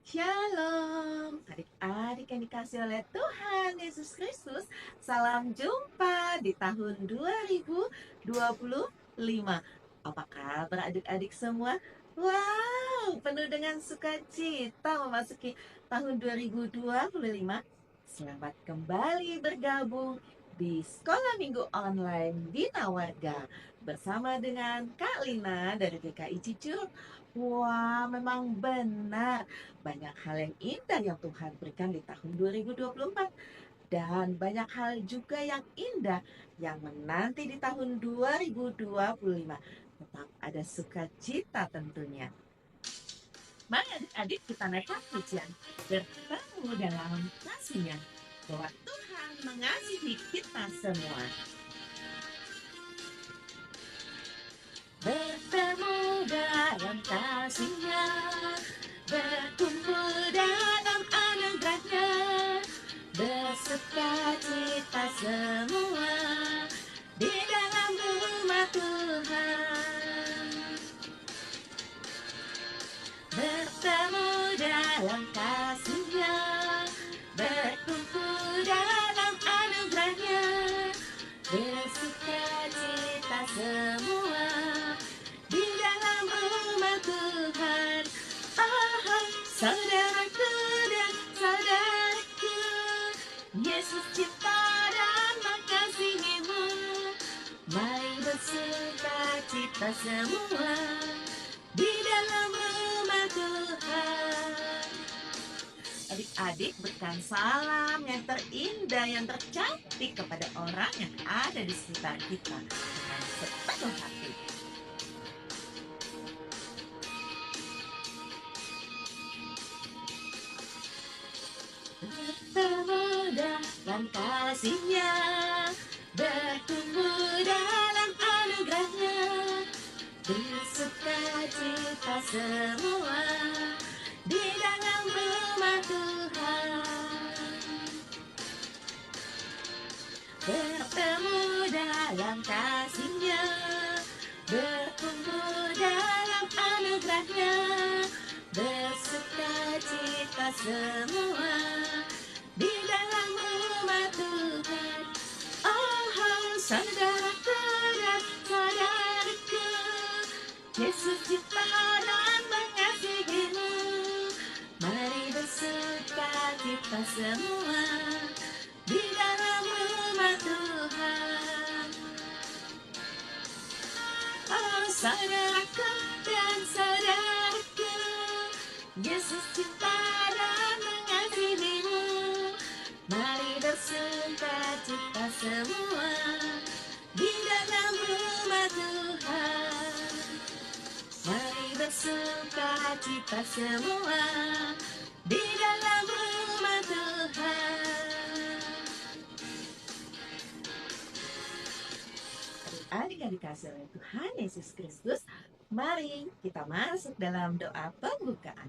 Shalom, adik-adik yang dikasih oleh Tuhan Yesus Kristus. Salam jumpa di tahun 2025. Apa kabar adik-adik semua? Wow, penuh dengan sukacita memasuki tahun 2025. Selamat kembali bergabung di Sekolah Minggu Online Bina Warga bersama dengan Kak Lina dari GKI Cicurug. Wah, memang benar banyak hal yang indah yang Tuhan berikan di tahun 2024 dan banyak hal juga yang indah yang menanti di tahun 2025. Tetap ada sukacita tentunya. Mari adik-adik kita naikkan pujian bertemu dalam kasih-Nya bahwa Tuhan mengasihi kita semua. Bertemu dalam kasih-Nya, berkumpul dalam anugerah-Nya, bersukacita semua di dalam rumah Tuhan. Bertemu dalam kasih-Nya, berkumpul dalam anugerah-Nya, bersukacita semua di dalam rumah Tuhan. Oh, saudaraku dan saudaraku, Yesus cinta dan mengasihimu. Mari bersukacita semua di dalam rumah Tuhan. Adik-adik berikan salam yang terindah, yang tercantik kepada orang yang ada di sekitar kita dengan sepenuh hati. Bertemu dalam kasih-Nya, bertumbuh dalam anugerah-Nya, bersukacita semua di dalam rumah Tuhan. Bertemu dalam kasih-Nya, bertumbuh dalam anugerah-Nya, bersukacita semua di dalam rumah Tuhan. Oh, saudaraku dan saudaraku, Yesus cinta dan mengasihimu. Mari bersukacita semua di dalam rumah Tuhan. Oh, saudaraku dan saudaraku, Yesus cinta dan mengasihimu. Mari bersukacita semua di dalam rumah Tuhan. Mari bersukacita semua di dalam rumah Tuhan. Adik-adik yang dikasih oleh Tuhan Yesus Kristus, mari kita masuk dalam doa pembukaan.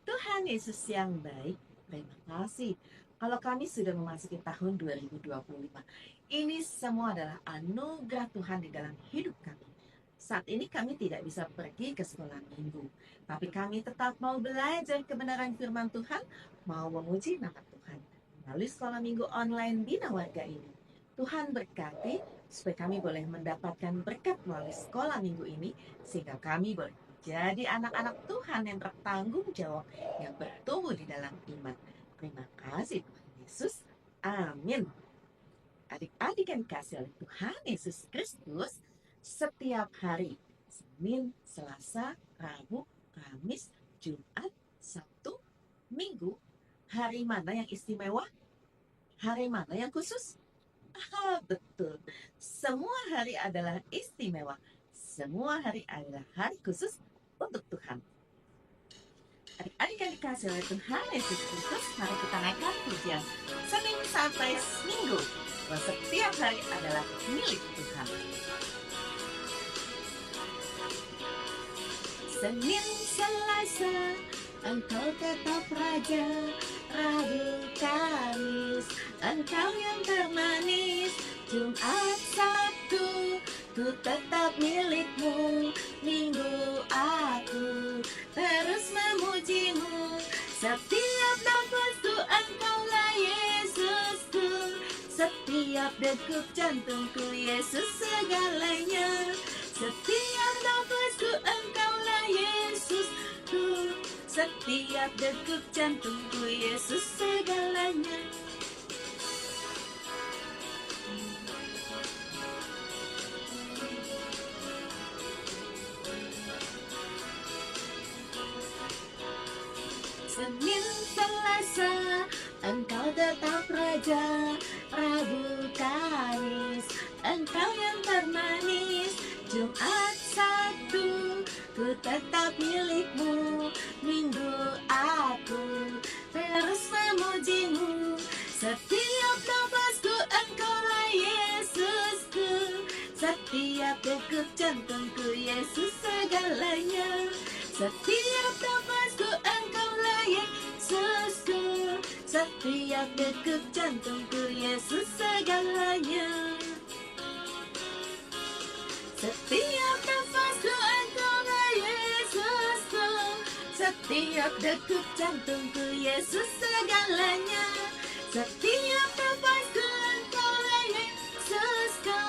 Tuhan Yesus yang baik, terima kasih kalau kami sudah memasuki tahun 2025. Ini semua adalah anugerah Tuhan di dalam hidup kami. Saat ini kami tidak bisa pergi ke sekolah minggu, tapi kami tetap mau belajar kebenaran firman Tuhan, mau memuji nama Tuhan melalui sekolah minggu online Bina Warga ini. Tuhan berkati supaya kami boleh mendapatkan berkat melalui sekolah minggu ini, sehingga kami boleh jadi anak-anak Tuhan yang bertanggung jawab, yang bertumbuh di dalam iman. Terima kasih Tuhan Yesus. Amin. Adik-adik yang dikasih oleh Tuhan Yesus Kristus, setiap hari, Senin, Selasa, Rabu, Kamis, Jumat, Sabtu, Minggu, hari mana yang istimewa? Hari mana yang khusus? Betul, semua hari adalah istimewa. Semua hari adalah hari khusus untuk Tuhan. Adik-adik yang dikasih oleh Tuhan Yesus Kristus, mari kita naikkan pujian Senin sampai Minggu, bahwa setiap hari adalah milik Tuhan. Senin, Selasa, Engkau tetap Raja. Rabu, Kamis, Engkau yang termanis. Jumat, Sabtu, ku tetap milikmu. Minggu, aku terus memujimu. Setiap nafasku engkaulah Yesusku, setiap degup jantungku Yesus segalanya. Setiap nafasku engkaulah Yesusku, setiap degup jantungku Yesus segalanya. Senin, Selasa, engkau tetap Raja. Rabu, Kamis, engkau yang termanis. Jumat, Sabtu, ku tetap milikmu. Minggu, aku terus memujimu. Setiap nafasku engkaulah Yesusku, setiap degup jantungku Yesus segalanya. Setiap nafasku engkaulah Yesusku, setiap degup jantungku Yesus segalanya. Setiap nafasku engkaulah Yesusku, setiap degup jantungku Yesus segalanya. Setiap nafasku engkaulah Yesusku,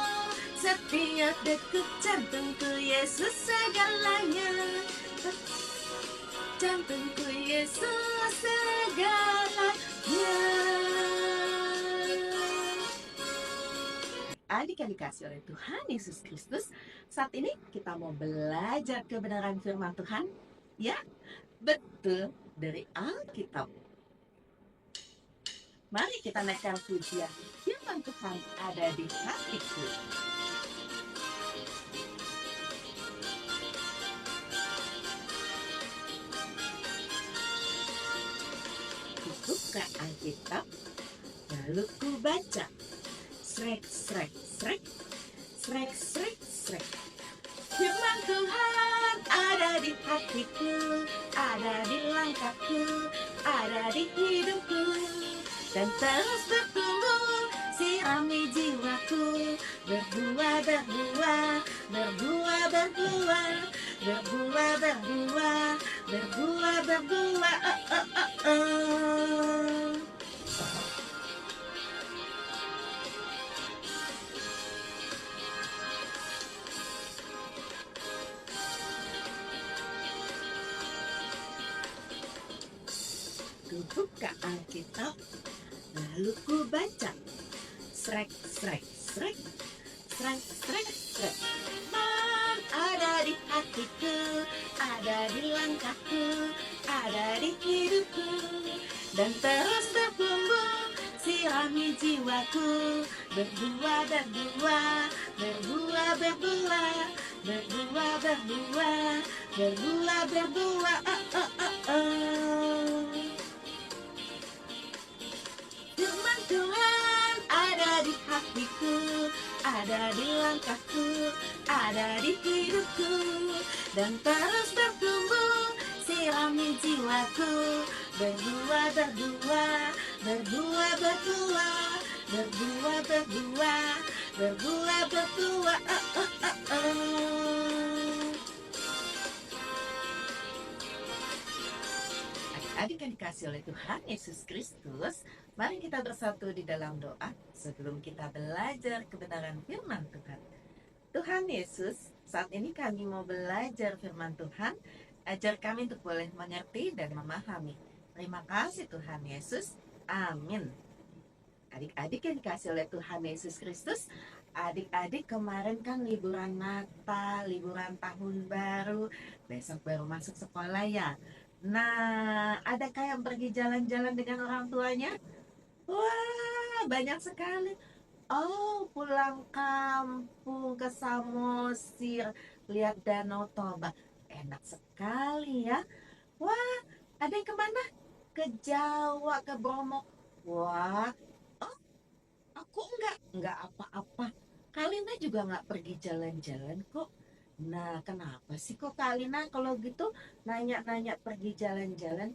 setiap degup jantungku Yesus segalanya. Jantungku Yesus segalanya. Adik yang dikasih oleh Tuhan Yesus Kristus, saat ini kita mau belajar kebenaran firman Tuhan. Ya, betul, dari Alkitab. Mari kita naikkan pujian, firman Tuhan ada di hatiku. Buka Alkitab, lalu ku baca. Srek, srek, srek, srek, srek, srek. Firman Tuhan ada di hatiku, ada di langkahku, ada di hidupku, dan terus bertumbuh, sirami jiwaku, berbuah, berbuah, berbuah, berbuah, berbuah, berbuah, berbuah, berbuah, Ku buka Alkitab, lalu ku baca. Srek, srek, srek, srek, srek, srek. Man ada di hatiku, ada di langkahku, ada di hidupku, dan terus bertumbuh, sirami jiwaku, berbuah, berbuah, berbuah, berbuah, berbuah, berbuah, berbuah, berbuah, Firman Tuhan ada di hatiku, ada di langkahku, ada di hidupku, dan terus bertumbuh, sirami jiwaku, berbuah, berbuah, berbuah, berbuah, berbuah, berbuah, berbuah, berbuah, Adik yang dikasih oleh Tuhan Yesus Kristus, mari kita bersatu di dalam doa sebelum kita belajar kebenaran firman Tuhan. Tuhan Yesus, saat ini kami mau belajar firman Tuhan. Ajar kami untuk boleh mengerti dan memahami. Terima kasih Tuhan Yesus. Amin. Adik-adik yang dikasih oleh Tuhan Yesus Kristus, adik-adik kemarin kan liburan Natal, liburan Tahun Baru, besok baru masuk sekolah ya. Nah, adakah yang pergi jalan-jalan dengan orang tuanya? Wah, banyak sekali. Oh, pulang kampung ke Samosir, lihat Danau Toba. Enak sekali ya. Wah, ada yang kemana? Ke Jawa, ke Bromo. Wah, oh, aku enggak apa-apa. Kalina juga enggak pergi jalan-jalan kok. Nah, kenapa sih kok Kalina kalau gitu nanya-nanya pergi jalan-jalan?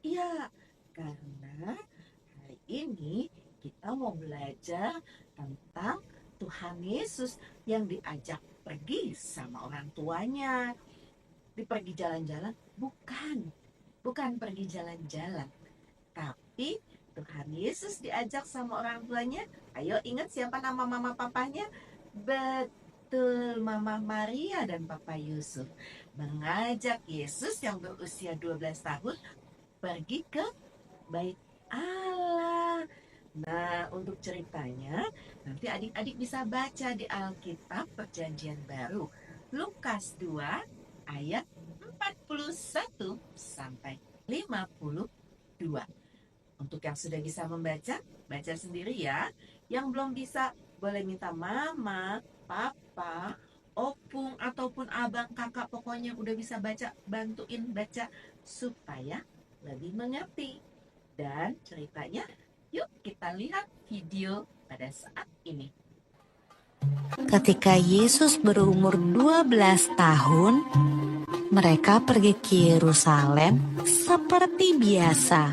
Iya, karena hari ini kita mau belajar tentang Tuhan Yesus yang diajak pergi sama orang tuanya. Dipergi jalan-jalan? Bukan. bukan pergi jalan-jalan. Tapi Tuhan Yesus diajak sama orang tuanya. Ayo ingat siapa nama mama papanya? Betul, Mama Maria dan Papa Yusuf. Mengajak Yesus yang berusia 12 tahun pergi ke Bait Allah. Nah, untuk ceritanya, nanti adik-adik bisa baca di Alkitab Perjanjian Baru. Lukas 2 ayat 41 sampai 52. Untuk yang sudah bisa membaca, baca sendiri ya. Yang belum bisa, boleh minta mama, papa, opung, ataupun abang, kakak, pokoknya udah bisa baca, bantuin baca supaya lebih mengerti. Dan ceritanya, yuk kita lihat video pada saat ini. Ketika Yesus berumur 12 tahun, mereka pergi ke Yerusalem seperti biasa.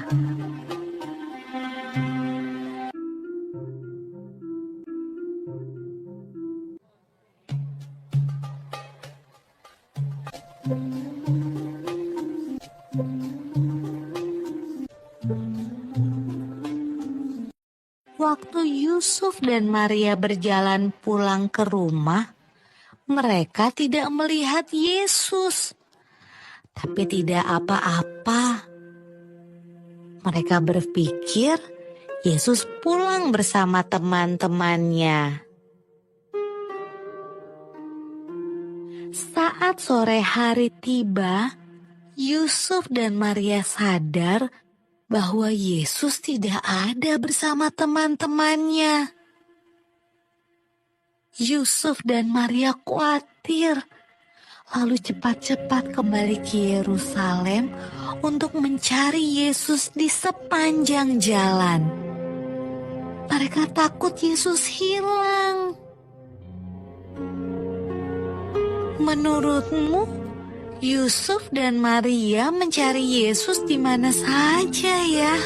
Waktu Yusuf dan Maria berjalan pulang ke rumah, mereka tidak melihat Yesus. Tapi tidak apa-apa. Mereka berpikir Yesus pulang bersama teman-temannya. Saat sore hari tiba, Yusuf dan Maria sadar bahwa Yesus tidak ada bersama teman-temannya. Yusuf dan Maria khawatir, lalu cepat-cepat kembali ke Yerusalem untuk mencari Yesus di sepanjang jalan. Mereka takut Yesus hilang. Menurutmu, Yusuf dan Maria mencari Yesus di mana saja ya?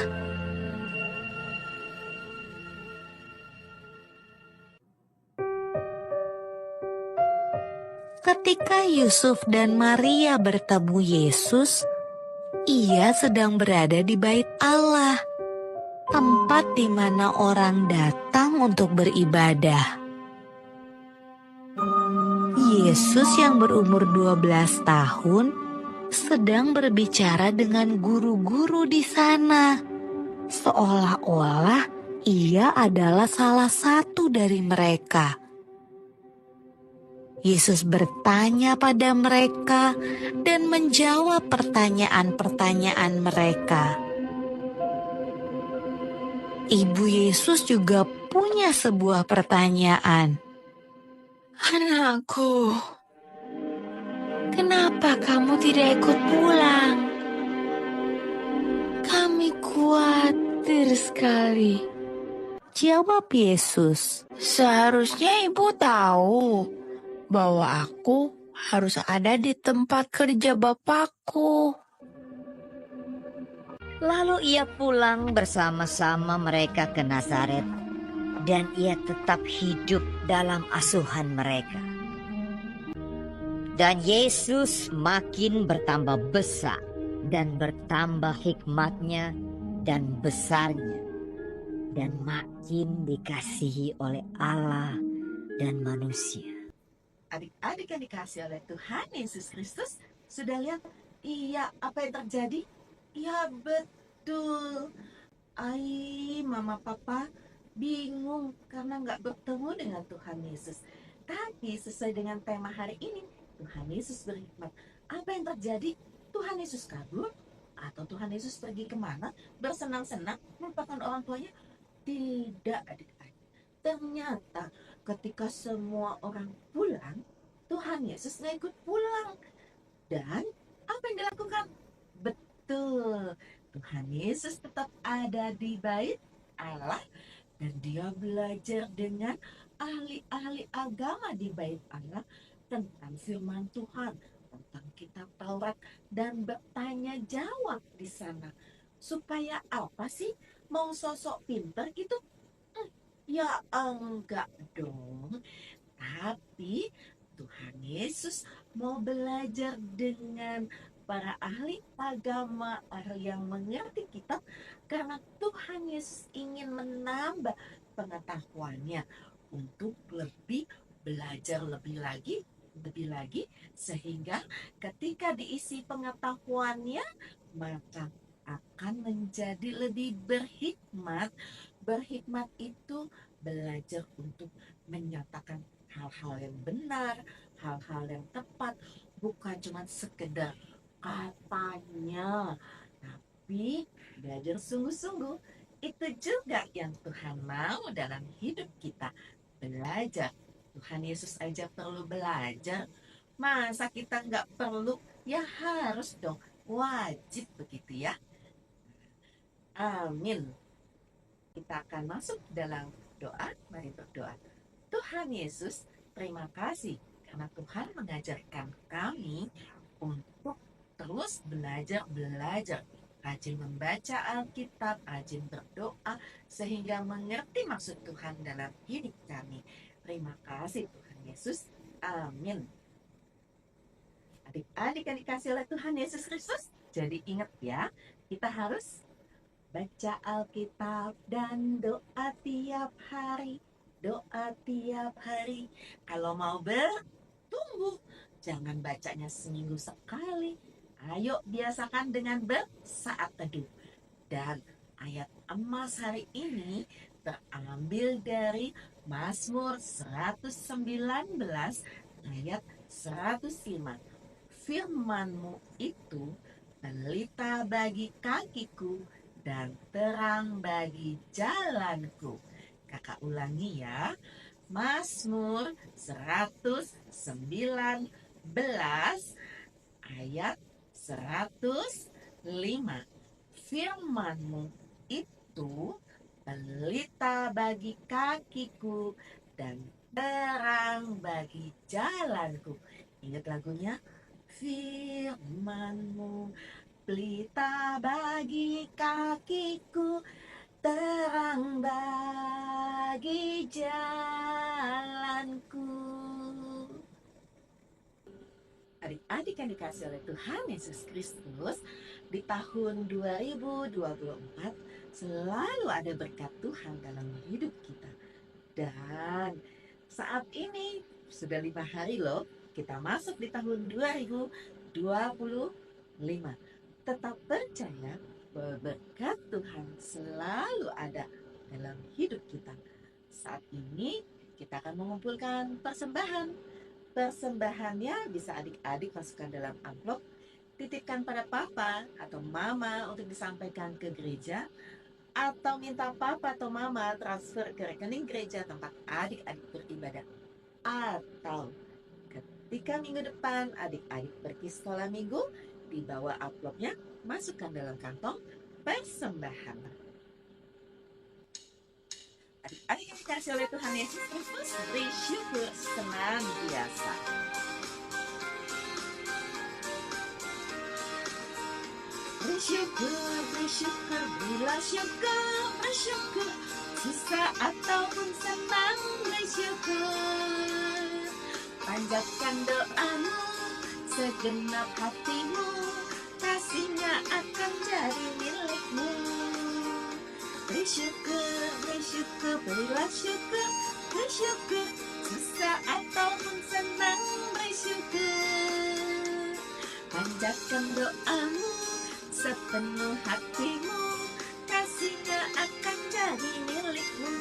Ketika Yusuf dan Maria bertemu Yesus, ia sedang berada di Bait Allah, tempat di mana orang datang untuk beribadah. Yesus yang berumur 12 tahun sedang berbicara dengan guru-guru di sana, seolah-olah ia adalah salah satu dari mereka. Yesus bertanya pada mereka dan menjawab pertanyaan-pertanyaan mereka. Ibu Yesus juga punya sebuah pertanyaan. Anakku, kenapa kamu tidak ikut pulang? Kami khawatir sekali. Jawab Yesus. Seharusnya ibu tahu bahwa aku harus ada di tempat kerja Bapakku. Lalu ia pulang bersama-sama mereka ke Nazaret, dan ia tetap hidup dalam asuhan mereka. Dan Yesus makin bertambah besar dan bertambah hikmatnya dan besarnya, dan makin dikasihi oleh Allah dan manusia. Adik-adik yang dikasih oleh Tuhan Yesus Kristus, sudah lihat iya apa yang terjadi? Ya betul. Mama papa bingung karena nggak bertemu dengan Tuhan Yesus. Tapi sesuai dengan tema hari ini, Tuhan Yesus berhikmat. Apa yang terjadi? Tuhan Yesus kabur atau Tuhan Yesus pergi kemana? Bersenang-senang melupakan orang tuanya? Tidak, adik-adik. Ternyata ketika semua orang pulang, Tuhan Yesus nggak ikut pulang. Dan apa yang dilakukan? Betul, Tuhan Yesus tetap ada di Bait Allah dan dia belajar dengan ahli-ahli agama di Bait Allah tentang firman Tuhan, tentang kitab Taurat, dan bertanya jawab di sana. Supaya apa sih? Mau sosok pintar gitu? Ya enggak dong. Tapi Tuhan Yesus mau belajar dengan para ahli agama yang mengerti kitab, karena Tuhan Yesus ingin menambah pengetahuannya untuk belajar lebih lagi, sehingga ketika diisi pengetahuannya, maka akan menjadi lebih berhikmat. Berhikmat itu belajar untuk menyatakan hal-hal yang benar, hal-hal yang tepat, bukan cuma sekedar katanya, tapi belajar sungguh-sungguh. Itu juga yang Tuhan mau dalam hidup kita, belajar. Tuhan Yesus aja perlu belajar, masa kita nggak perlu? Ya harus dong, wajib begitu ya. Amin. Kita akan masuk dalam doa. Mari berdoa. Tuhan Yesus, terima kasih karena Tuhan mengajarkan kami untuk terus belajar, rajin membaca Alkitab, rajin berdoa, sehingga mengerti maksud Tuhan dalam hidup kami. Terima kasih Tuhan Yesus. Amin. Adik-adik yang dikasih oleh Tuhan Yesus Kristus, jadi ingat ya, kita harus baca Alkitab dan doa tiap hari. Doa tiap hari. Kalau mau bertumbuh, jangan bacanya seminggu sekali. Ayo biasakan dengan bersaat teduh. Dan ayat emas hari ini terambil dari Mazmur 119 ayat 105. Firman-Mu itu pelita bagi kakiku dan terang bagi jalanku. Kakak ulangi ya. Mazmur 119 ayat 105. Firman-Mu itu pelita bagi kakiku dan terang bagi jalanku. Ingat lagunya? Firman-Mu pelita bagi kakiku, terang bagi jalanku. Adik-adik yang dikasih oleh Tuhan Yesus Kristus, di tahun 2024 selalu ada berkat Tuhan dalam hidup kita. Dan saat ini sudah 5 hari loh, kita masuk di tahun 2025. Tetap percaya bahwa berkat Tuhan selalu ada dalam hidup kita. Saat ini kita akan mengumpulkan persembahan. Persembahannya bisa adik-adik masukkan dalam amplop, titipkan pada papa atau mama untuk disampaikan ke gereja, atau minta papa atau mama transfer ke rekening gereja tempat adik-adik beribadah. Atau ketika minggu depan adik-adik pergi sekolah minggu, dibawa amplopnya, masukkan dalam kantong persembahan. Adik-adik yang dikasih oleh Tuhan Yesus Kristus, bersyukur senantiasa. Bersyukur, bersyukur, bila syukur, bersyukur, susah ataupun senang, bersyukur. Panjatkan doamu, segenap hatimu, kasihnya akan jadi milikmu. Bersyukur, bersyukur, berilah syukur, bersyukur, susah ataupun senang, bersyukur. Panjatkan doamu, sepenuh hatimu, kasihnya akan jadi milikmu.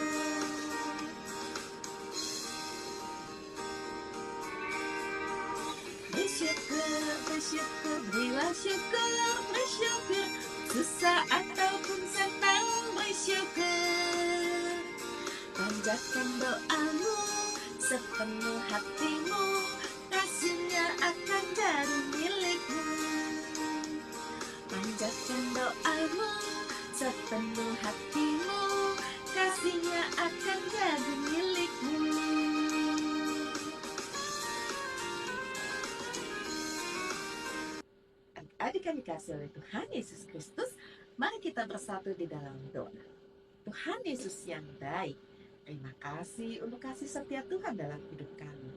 Bersyukur, bersyukur, berilah syukur, bersyukur, susah ataupun senang, bersyukur. Panjatkan doamu, sepenuh hatimu, kasihnya akan jadi milikmu. Panjatkan doamu, sepenuh hatimu, kasihnya akan jadi milikmu. Adik yang dikasih oleh Tuhan Yesus Kristus, mari kita bersatu di dalam doa. Tuhan Yesus yang baik, terima kasih untuk kasih setia Tuhan dalam hidup kami.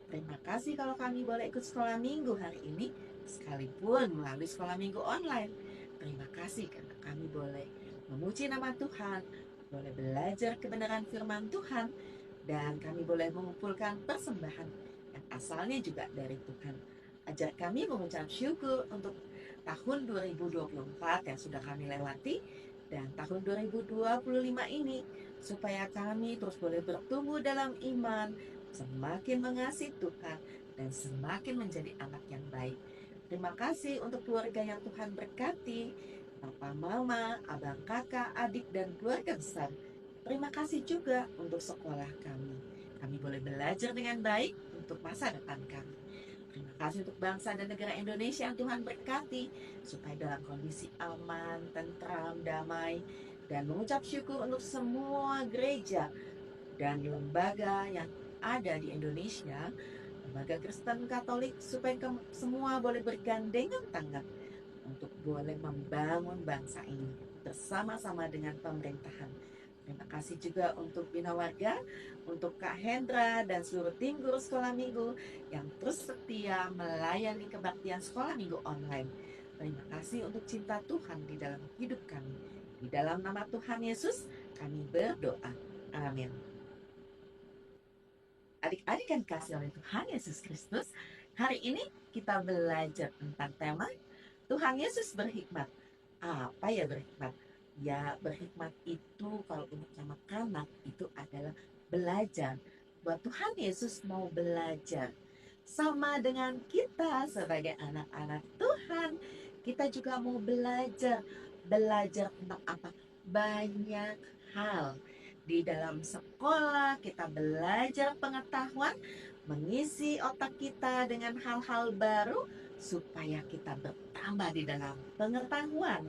Terima kasih kalau kami boleh ikut sekolah minggu hari ini. sekalipun melalui sekolah minggu online. Terima kasih karena kami boleh memuji nama Tuhan, boleh belajar kebenaran firman Tuhan, dan kami boleh mengumpulkan persembahan yang asalnya juga dari Tuhan. Ajar kami mengucap syukur untuk tahun 2024 yang sudah kami lewati dan tahun 2025 ini, supaya kami terus boleh bertumbuh dalam iman, semakin mengasihi Tuhan, dan semakin menjadi anak yang baik. Terima kasih untuk keluarga yang Tuhan berkati, Papa, Mama, Abang, Kakak, adik, dan keluarga besar. Terima kasih juga untuk sekolah kami. Kami boleh belajar dengan baik untuk masa depan kami. Terima kasih untuk bangsa dan negara Indonesia yang Tuhan berkati, supaya dalam kondisi aman, tentram, damai, dan mengucap syukur untuk semua gereja dan lembaga yang ada di Indonesia, lembaga Kristen Katolik, supaya semua boleh bergandengan tangan untuk boleh membangun bangsa ini bersama-sama dengan pemerintahan. Terima kasih juga untuk Bina Warga, untuk Kak Hendra dan seluruh tim guru sekolah minggu yang terus setia melayani kebaktian sekolah minggu online. Terima kasih untuk cinta Tuhan di dalam hidup kami. Di dalam nama Tuhan Yesus kami berdoa. Amin. Adik-adik yang dikasihi oleh Tuhan Yesus Kristus, hari ini kita belajar tentang tema Tuhan Yesus berhikmat. Apa ya berhikmat? Ya, berhikmat itu kalau untuk anak-anak itu adalah belajar. Buat Tuhan Yesus mau belajar. Sama dengan kita sebagai anak-anak Tuhan, kita juga mau belajar. Belajar tentang apa? Banyak hal. Di dalam sekolah kita belajar pengetahuan, mengisi otak kita dengan hal-hal baru supaya kita bertambah di dalam pengetahuan.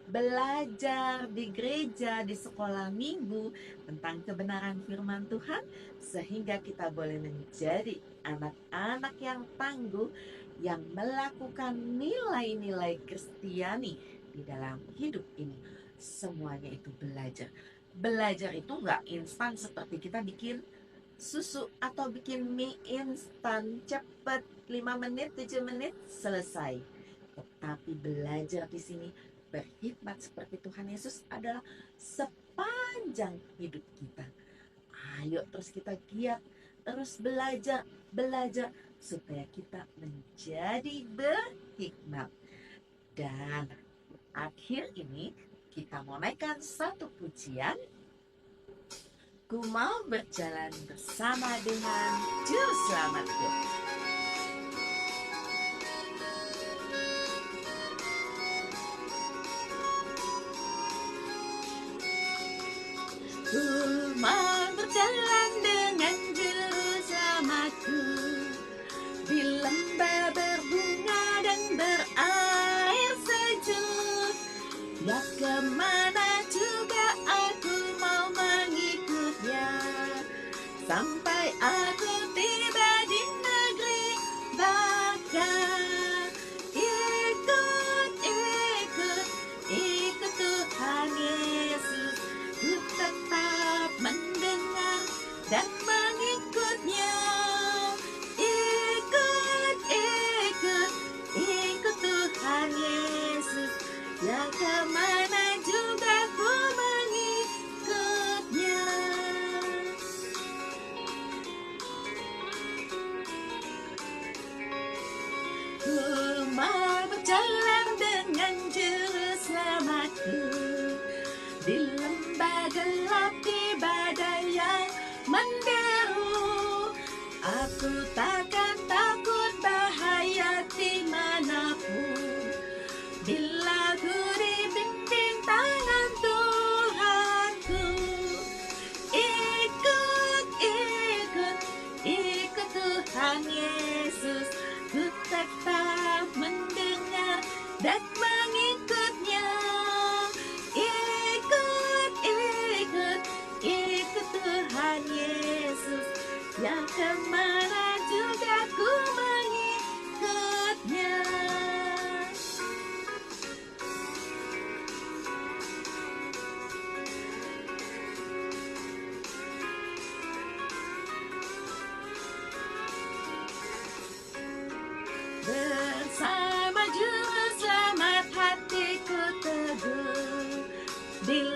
Belajar di gereja, di sekolah minggu tentang kebenaran firman Tuhan, sehingga kita boleh menjadi anak-anak yang tangguh, yang melakukan nilai-nilai Kristiani di dalam hidup ini. Semuanya itu belajar. Belajar itu nggak instan seperti kita bikin susu atau bikin mie instan cepat 5 menit, 7 menit selesai. Tetapi belajar di sini berhikmat seperti Tuhan Yesus adalah sepanjang hidup kita. Ayo terus kita giat, terus belajar supaya kita menjadi berhikmat. Dan akhir ini kita mau naikkan satu pujian. Ku mau berjalan bersama dengan Juru Selamatku. Ku mau berjalan dengan Juru Selamatku di lembah berbunga dan berair sejuk. Ya kemana juga aku mau mengikutnya, sampai aku tiba di negeri bakal. Ikut Tuhan Yesus, ku tetap mendengar dan mengikutnya. Ikut Tuhan Yesus, yang kemana juga ku mengikutnya. Ku mau berjalan dengan Juru Selamatku di lembah gelap, di badai yang menderu. Aku takkan takut bahaya dimanapun, bila ku dibimbing tangan Tuhanku. Ikut Tuhan Yesus, ku tetap mendengar dan mengikutnya. Ikut Tuhan Yesus, yang kemana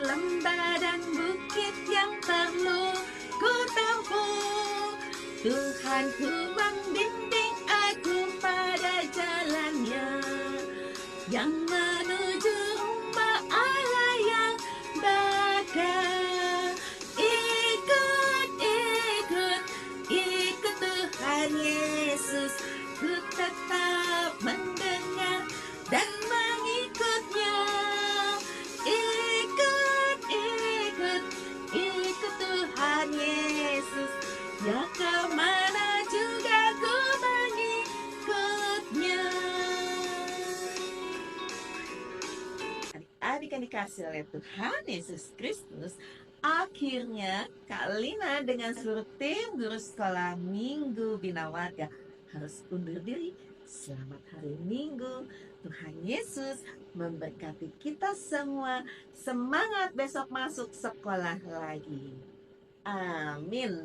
lembah dan bukit yang perlu ku tempuh. Tuhanku membimbing aku pada jalannya yang menuju rumah Allah yang bakal. Ikut, ikut, ikut Tuhan Yesus. Ku tetap mendengar dan mengikutnya. Ikut, ikut, ikut Tuhan Yesus. Ya kemana juga ku mengikutnya. Adik-adik yang dikasih oleh Tuhan Yesus Kristus, akhirnya Kak Lina dengan seluruh tim guru sekolah Minggu Bina Warga harus undur diri. Selamat hari Minggu. Tuhan Yesus memberkati kita semua. Semangat besok masuk sekolah lagi. Amin.